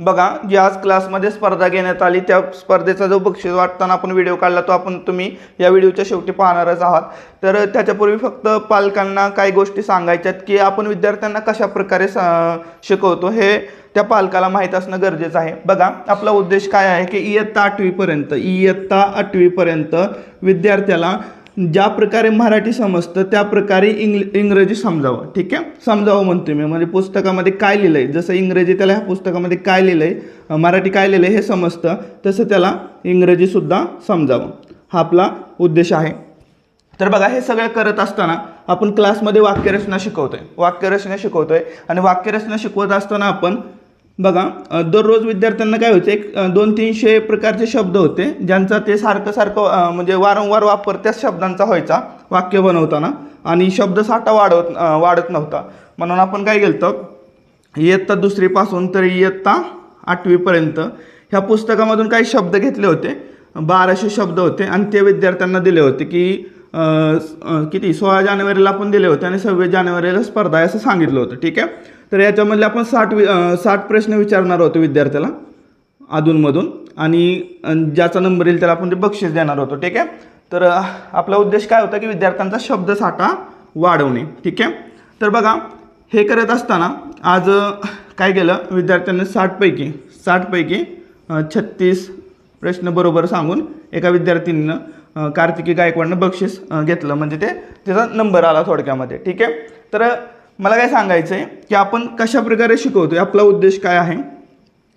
बघा, जी आज क्लासमध्ये स्पर्धा घेण्यात आली त्या स्पर्धेचा जो बक्षीस वाटताना आपण व्हिडिओ काढला तो आपण तुम्ही या व्हिडिओच्या शेवटी पाहणारच आहात। तर त्याच्यापूर्वी फक्त पालकांना काही गोष्टी सांगायच्यात की आपण विद्यार्थ्यांना कशा प्रकारे शिकवतो हे त्या पालकाला माहीत असणं गरजेचं आहे। बघा, आपला उद्देश काय आहे की इयत्ता 8वी पर्यंत विद्यार्थ्याला ज्या प्रकारे मराठी समजतं त्या प्रकारे इंग्रजी समजावं। ठीक आहे, समजावं म्हणतो मी, म्हणजे पुस्तकामध्ये काय लिहिलं आहे, जसं इंग्रजी त्याला ह्या पुस्तकामध्ये काय लिहिलं आहे, मराठी काय लिहिलं आहे हे समजतं, तसं त्याला इंग्रजीसुद्धा समजावं, हा आपला उद्देश आहे। तर बघा, हे सगळं करत असताना आपण क्लासमध्ये वाक्यरचना शिकवतोय आणि वाक्यरचना शिकवत असताना आपण बघा, दररोज विद्यार्थ्यांना काय व्हायचं, एक 200-300 प्रकारचे शब्द होते ज्यांचा ते सारखं म्हणजे वारंवार वापर त्याच शब्दांचा व्हायचा वाक्य बनवताना, आणि शब्दसाठा वाढत नव्हता। म्हणून आपण काय केलं, इयत्ता 2री पासून तर इयत्ता 8वी पर्यंत ह्या पुस्तकामधून काही शब्द घेतले होते, 1200 शब्द होते, आणि ते विद्यार्थ्यांना दिले होते की किती 16 जानेवारीला आपण दिले होते आणि 26 जानेवारीला स्पर्धा आहे असं सांगितलं होतं। ठीक आहे, तर याच्यामधले आपण 60 प्रश्न विचारणार होतो विद्यार्थ्याला अधूनमधून, आणि ज्याचा नंबर येईल त्याला आपण ते बक्षीस देणार होतो। ठीक आहे, तर आपला उद्देश काय होता की विद्यार्थ्यांचा शब्दसाठा वाढवणे। ठीक आहे, तर बघा, हे करत असताना आज काय केलं, विद्यार्थ्यांनी 60 पैकी 36 प्रश्न बरोबर सांगून एका विद्यार्थिनीनं कार्तिकी गायकवाडनं बक्षीस घेतलं, म्हणजे त्याचा नंबर आला थोडक्यामध्ये। ठीक आहे, तर मला काय सांगायचं आहे की आपण कशा प्रकारे शिकवतोय, आपला उद्देश काय आहे,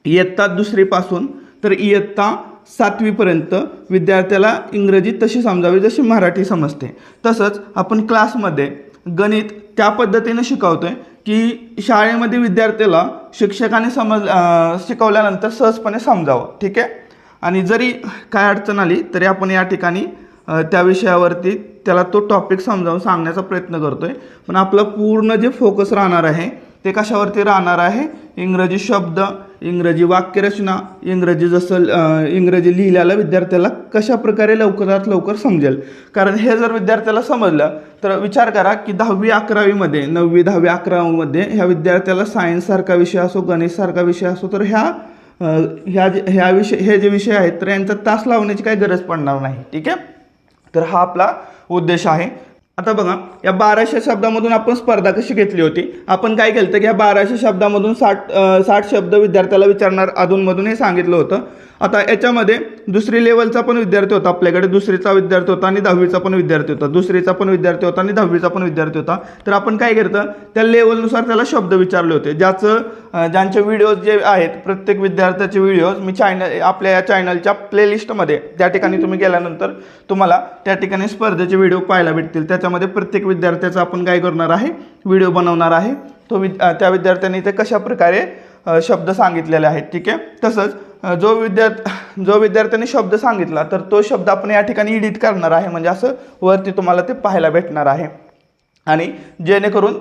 इयत्ता 2री पासून तर इयत्ता 7वी पर्यंत विद्यार्थ्याला इंग्रजी तशी समजावी जशी मराठी समजते। तसंच आपण क्लासमध्ये गणित त्या पद्धतीने शिकवतोय की शाळेमध्ये विद्यार्थ्याला शिक्षकाने शिकवल्यानंतर सहजपणे समजावं। ठीक आहे, आणि जरी काय अडचण आली तरी आपण या ठिकाणी त्या विषयावरती त्याला तो टॉपिक समजावून सांगण्याचा प्रयत्न करतोय, पण आपलं पूर्ण जे फोकस राहणार आहे ते कशावरती राहणार आहे, इंग्रजी शब्द, इंग्रजी वाक्यरचना, इंग्रजी लिहिल्याला विद्यार्थ्याला कशा प्रकारे लवकरात लवकर समजेल। कारण हे जर विद्यार्थ्याला समजलं तर विचार करा की 10वी 11वीमध्ये 9वी 10वी 11वीमध्ये ह्या विद्यार्थ्याला सायन्ससारखा विषय असो, गणितसारखा विषय असो, तर हे जे विषय आहेत तर यांचा तास लावण्याची काही गरज पडणार नाही। ठीक आहे, तर हा आपला उद्देश आहे। आता बघा, या 1200 शब्दामधून आपण स्पर्धा कशी घेतली होती, आपण काय केलं की या 1200 शब्दामधून 60 शब्द विद्यार्थ्याला विचारणार अधूनमधून हे सांगितलं होतं। आता याच्यामध्ये 2री लेवलचा पण विद्यार्थी होता आपल्याकडे, 2रीचा विद्यार्थी होता आणि 10वीचा पण विद्यार्थी होता, 2रीचा पण विद्यार्थी होता आणि 10वीचा पण विद्यार्थी होता। तर आपण काय करतं, त्या लेवलनुसार त्याला शब्द विचारले होते, ज्यांचे व्हिडिओज जे आहेत, प्रत्येक विद्यार्थ्याचे व्हिडिओज मी आपल्या या चॅनलच्या प्लेलिस्टमध्ये त्या ठिकाणी तुम्ही गेल्यानंतर तुम्हाला त्या ठिकाणी स्पर्धेचे व्हिडिओ पाहायला भेटतील। त्याच्यामध्ये प्रत्येक विद्यार्थ्याचा आपण काय करणार आहे, व्हिडिओ बनवणार आहे, त्या विद्यार्थ्यांनी ते कशा प्रकारे शब्द सांगितलेले आहेत। ठीक आहे, तसंच जो विद्यार्थ्याने शब्द सांगितला तर तो शब्द आपण या ठिकाणी एडिट करणार आहे, म्हणजे असं वरती तुम्हाला ते पाहायला भेटणार आहे, आणि जेणेकरून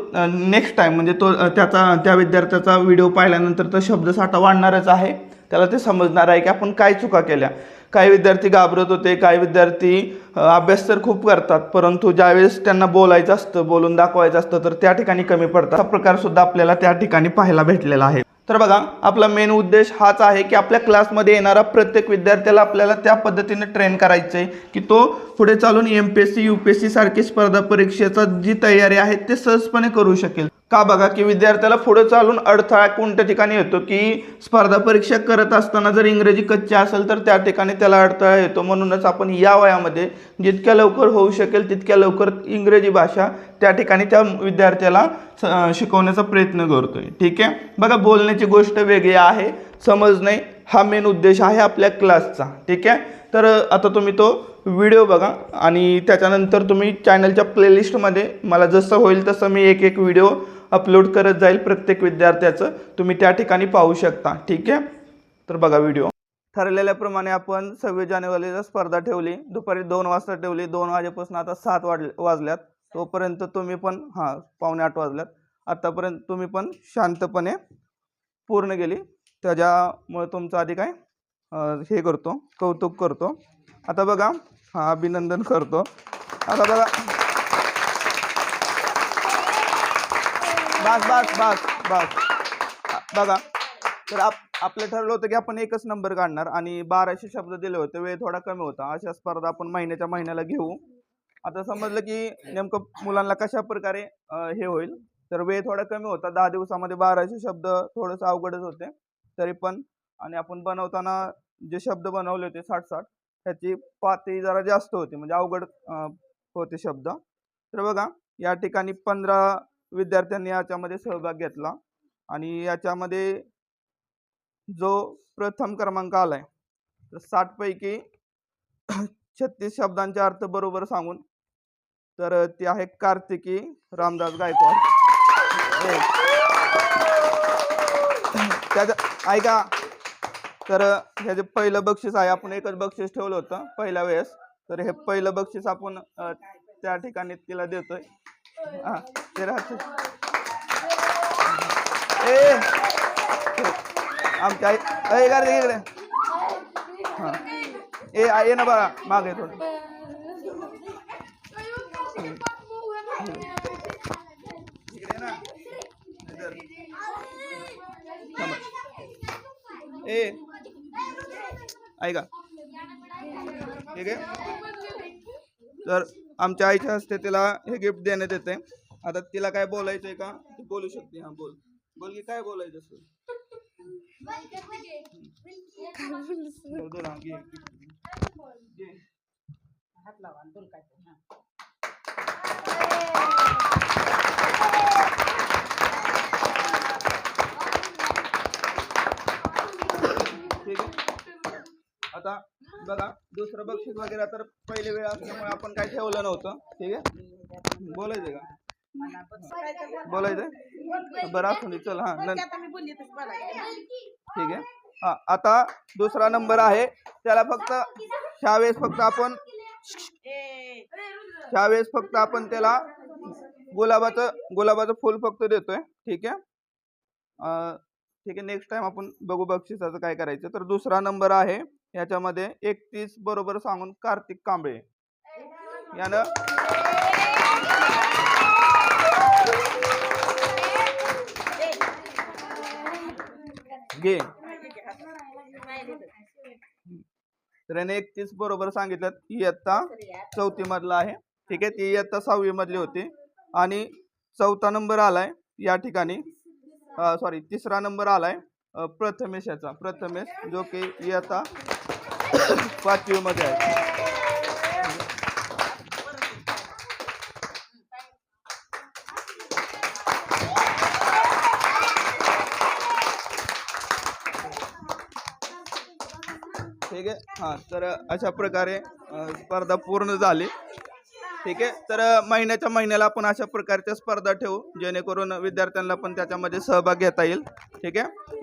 नेक्स्ट टाईम म्हणजे त्या विद्यार्थ्याचा व्हिडिओ पाहिल्यानंतर तो शब्दसाठा वाढणारच आहे, त्याला ते समजणार आहे की आपण काय चुका केल्या। काही विद्यार्थी घाबरत होते, काही विद्यार्थी अभ्यास तर खूप करतात परंतु ज्यावेळेस त्यांना बोलायचं असतं, बोलून दाखवायचं असतं तर त्या ठिकाणी कमी पडतात, हा प्रकारसुद्धा आपल्याला त्या ठिकाणी पाहायला भेटलेला आहे। तर बघा, आपला मेन उद्देश हाच आहे की आपल्या क्लासमध्ये येणारा प्रत्येक विद्यार्थ्याला आपल्याला त्या पद्धतीने ट्रेन करायचं आहे की तो पुढे चालून MPSC UPSC सारखी स्पर्धा परीक्षेचा जी तयारी आहे ते सहजपणे करू शकेल। का बघा की विद्यार्थ्याला पुढे चालून अडथळा कोणत्या ठिकाणी येतो की स्पर्धा परीक्षा करत असताना जर इंग्रजी कच्ची असेल तर त्या ठिकाणी त्याला अडथळा येतो। म्हणूनच आपण या वयामध्ये जितक्या लवकर होऊ शकेल तितक्या लवकर इंग्रजी भाषा त्या ठिकाणी त्या विद्यार्थ्याला शिकवण्याचा प्रयत्न करतोय। ठीक आहे, बघा, बोलण्याची गोष्ट वेगळी आहे, समजणे हा मेन उद्देश आहे आपल्या क्लासचा। ठीक आहे, तर आता तुम्ही तो व्हिडिओ बघा आणि त्याच्यानंतर तुम्ही चॅनलच्या प्लेलिस्टमध्ये मला जसं होईल तसं मी एक व्हिडिओ अपलोड करत जाईल प्रत्येक विद्यार्थ्याचं, तुम्ही त्या ठिकाणी पाहू शकता। ठीक आहे, तर बघा व्हिडिओ। ठरलेल्याप्रमाणे आपण 26 जानेवारीला स्पर्धा ठेवली, दुपारी 2 वाजता ठेवली, 2 वाजेपासून आता 7 वाजल्यात, तोपर्यंत तुम्ही पण 7:45 वाजल्यात, आतापर्यंत तुम्ही पण शांतपणे पूर्ण केली, त्याच्यामुळे तुमचं आधी काय हे करतो, कौतुक करतो। आता बघा, अभिनंदन करतो। आता बघा, बस बघा, तर आपलं ठरलं होतं की आपण एकच नंबर काढणार आणि 1200 शब्द दिले होते, वेळ थोडा कमी होता. अशा स्पर्धा आपण महिन्याच्या महिन्याला घेऊ. आता समजलं की नेमकं मुलांना कशा प्रकारे हे होईल, तर वेळ थोडा कमी होता. 10 दिवसामध्ये 1200 शब्द थोडंसं अवघडच होते तरी पण. आणि आपण बनवताना जे शब्द बनवले होते 60-60 त्याची पातळी जरा जास्त होती, म्हणजे अवघड होते शब्द. तर बघा या ठिकाणी 15 विद्यार्थ्यांनी याच्यामध्ये सहभाग घेतला आणि याच्यामध्ये जो प्रथम क्रमांक आलाय तर 60 पैकी 36 शब्दांचे अर्थ बरोबर सांगून, तर ते आहे कार्तिकी रामदास गायकवाड. त्याच्या ऐका, तर ह्याचे पहिलं बक्षीस आहे, आपण एकच बक्षीस ठेवलं होतं पहिल्या वेळेस, तर हे पहिलं बक्षीस आपण त्या ठिकाणी तिला देतोय. हा ते ए आमच्या आई गाडी इकडे. हा ये ना बाळा मागे थोडं. इकडे ना ए ऐका ठीक आहे. तर आमच्या आईच्या हस्ते तिला हे गिफ्ट देण्यात येते. आता तिला काय बोलायचंय का ती बोलू शकते. हा बोल बोल की काय बोलायचं असेल. ठीक आहे. आता बघा दुसरं बक्षीस वगैरे तर पहिले वेळ असल्यामुळे आपण काय ठेवलं नव्हतं. ठीक आहे. बोलायचंय का बोलायचंय बरं असं चल. हा ठीक आहे. हा आता दुसरा नंबर आहे, त्याला फक्त ह्यावेळेस फक्त आपण त्याला गुलाबाचं फुल फक्त देतोय. ठीक आहे. ठीक आहे. नेक्स्ट टाइम आपण बघू बक्षिसाचं काय करायचं. तर दुसरा नंबर आहे याच्यामध्ये 31 बरोबर सांगून कार्तिक कांबळे यानं घे. तर याने 31 बरोबर सांगितलं. ही इयत्ता 4थी मधला आहे. ठीक आहे. ती इयत्ता 6वी मधली होती. आणि 4था नंबर आलाय या ठिकाणी, सॉरी 3रा नंबर आलाय प्रथमेश याचा, प्रथमेश जो की इयत्ता 5वी मध्ये आहे. ठीक आहे. हा तर अशा प्रकारे स्पर्धा पूर्ण झाली. ठीक आहे. तर महिन्याच्या महिन्याला आपण अशा प्रकारच्या स्पर्धा ठेवू जेणेकरून विद्यार्थ्यांना पण त्याच्यामध्ये सहभाग घेता येईल. ठीक आहे.